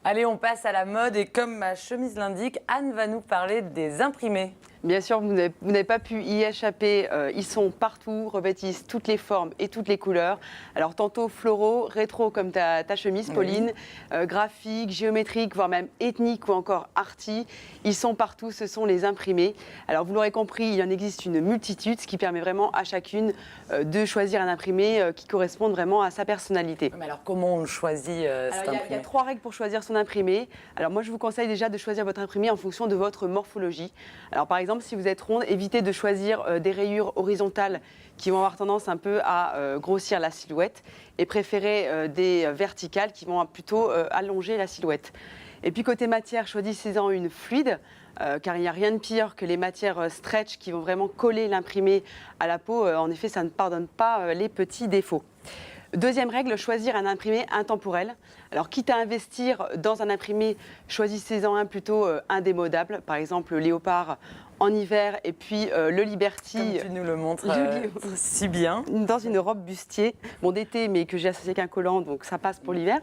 Allez, on passe à la mode et comme ma chemise l'indique, Anne va nous parler des imprimés. Bien sûr, vous n'avez pas pu y échapper. Ils sont partout, revêtissent toutes les formes et toutes les couleurs. Alors, tantôt floraux, rétro comme ta chemise, Pauline, graphiques, géométriques, voire même ethniques ou encore arty. Ils sont partout, ce sont les imprimés. Alors, vous l'aurez compris, il en existe une multitude, ce qui permet vraiment à chacune de choisir un imprimé qui corresponde vraiment à sa personnalité. Mais alors, comment on le choisit cet imprimé? Il y a 3 règles pour choisir son imprimé. Alors, moi, je vous conseille déjà de choisir votre imprimé en fonction de votre morphologie. Alors, par exemple, si vous êtes ronde, évitez de choisir des rayures horizontales qui vont avoir tendance un peu à grossir la silhouette et préférez des verticales qui vont plutôt allonger la silhouette. Et puis côté matière, choisissez-en une fluide, car il n'y a rien de pire que les matières stretch qui vont vraiment coller l'imprimé à la peau. En effet, ça ne pardonne pas les petits défauts. Deuxième règle, choisir un imprimé intemporel. Alors, quitte à investir dans un imprimé, choisissez-en un plutôt indémodable. Par exemple, le léopard en hiver et puis le Liberty. Comme tu nous le montres si bien. Dans une robe bustier, bon d'été, mais que j'ai associé avec un collant, donc ça passe pour l'hiver.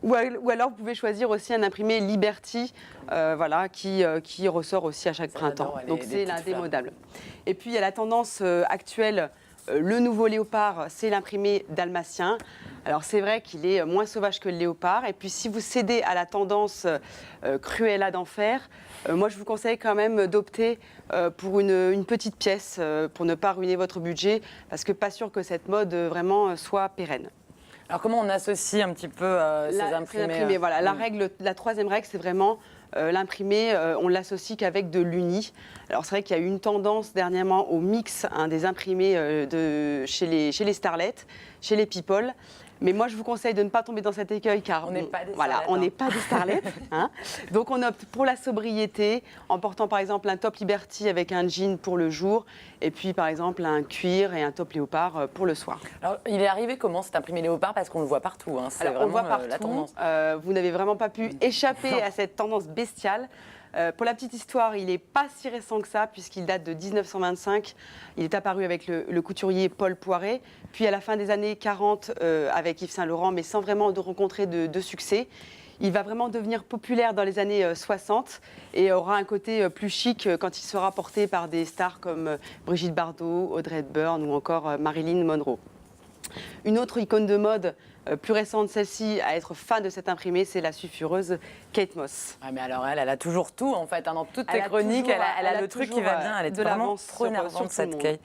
Ou alors, vous pouvez choisir aussi un imprimé Liberty, voilà, qui ressort aussi à chaque printemps. Donc, c'est l'indémodable. Et puis, il y a la tendance actuelle. Le nouveau léopard, c'est l'imprimé dalmatien. Alors c'est vrai qu'il est moins sauvage que le léopard. Et puis si vous cédez à la tendance Cruella d'enfer, moi je vous conseille quand même d'opter pour une petite pièce pour ne pas ruiner votre budget, parce que pas sûr que cette mode vraiment soit pérenne. Alors comment on associe un petit peu ces imprimés Voilà. La troisième règle, c'est vraiment l'imprimé, on l'associe qu'avec de l'uni. Alors c'est vrai qu'il y a eu une tendance dernièrement au mix des imprimés chez les starlets, chez les people. Mais moi, je vous conseille de ne pas tomber dans cet écueil, car on n'est pas des on n'est pas des starlets. Hein. Donc on opte pour la sobriété, en portant par exemple un top Liberty avec un jean pour le jour, et puis par exemple un cuir et un top léopard pour le soir. Alors il est arrivé comment cet imprimé léopard? Parce qu'on le voit partout. Hein. C'est vraiment on le voit partout. La tendance. Vous n'avez vraiment pas pu échapper à cette tendance bestiale. Pour la petite histoire, il n'est pas si récent que ça, puisqu'il date de 1925. Il est apparu avec le couturier Paul Poiret, puis à la fin des années 40 avec Yves Saint Laurent, mais sans vraiment rencontrer de succès. Il va vraiment devenir populaire dans les années 60 et aura un côté plus chic quand il sera porté par des stars comme Brigitte Bardot, Audrey Hepburn ou encore Marilyn Monroe. Une autre icône de mode plus récente, celle-ci, à être fan de cet imprimé, c'est la sulfureuse Kate Moss. Ah mais alors elle a toujours tout en fait. Hein, dans toutes tes chroniques, elle a le truc qui va bien. Elle est de vraiment trop énervante cette Kate.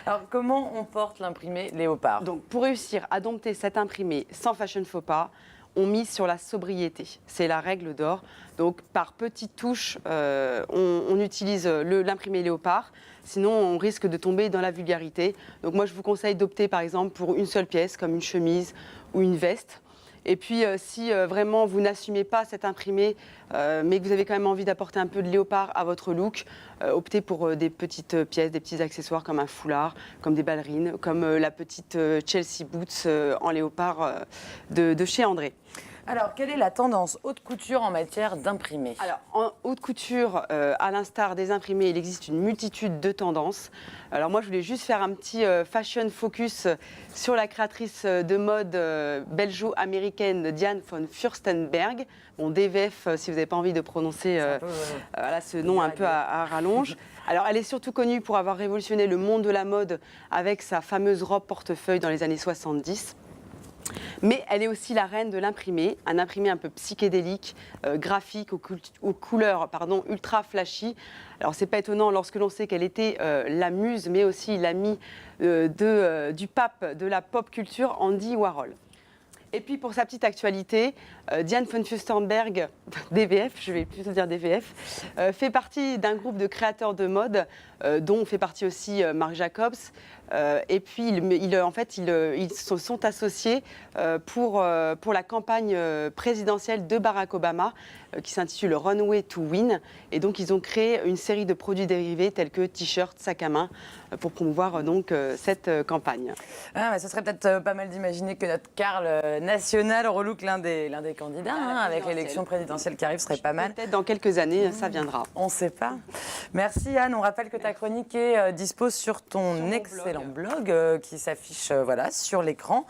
Alors comment on porte l'imprimé léopard? Donc pour réussir à dompter cet imprimé sans fashion faux pas, on mise sur la sobriété. C'est la règle d'or. Donc par petites touches, on utilise l'imprimé léopard. Sinon, on risque de tomber dans la vulgarité. Donc moi, je vous conseille d'opter par exemple pour une seule pièce, comme une chemise ou une veste. Et puis, si vraiment vous n'assumez pas cet imprimé, mais que vous avez quand même envie d'apporter un peu de léopard à votre look, optez pour des petites pièces, des petits accessoires comme un foulard, comme des ballerines, comme la petite Chelsea Boots en léopard de chez André. Alors, quelle est la tendance haute couture en matière d'imprimés? Alors, en haute couture, à l'instar des imprimés, il existe une multitude de tendances. Alors moi, je voulais juste faire un petit fashion focus sur la créatrice de mode belgeo-américaine Diane von Furstenberg. Bon, DVF, si vous n'avez pas envie de prononcer voilà, ce nom un peu à rallonge. Alors, elle est surtout connue pour avoir révolutionné le monde de la mode avec sa fameuse robe portefeuille dans les années 70. Mais elle est aussi la reine de l'imprimé, un imprimé un peu psychédélique, graphique, aux couleurs ultra flashy. Alors c'est pas étonnant lorsque l'on sait qu'elle était la muse, mais aussi l'amie du pape de la pop culture, Andy Warhol. Et puis pour sa petite actualité, Diane von Furstenberg, DVF, je vais plutôt dire DVF, fait partie d'un groupe de créateurs de mode dont fait partie aussi Marc Jacobs. Et puis ils se sont associés pour la campagne présidentielle de Barack Obama qui s'intitule Runway to Win. Et donc ils ont créé une série de produits dérivés tels que t-shirts, sacs à main pour promouvoir donc cette campagne. Ah, mais ce serait peut-être pas mal d'imaginer que notre Karl national relook l'un des candidats avec l'élection présidentielle qui arrive, ce serait pas mal. Peut-être dans quelques années, ça viendra. On ne sait pas. Merci Anne. On rappelle que ta chronique est dispo sur ton excellent blog qui s'affiche voilà, sur l'écran.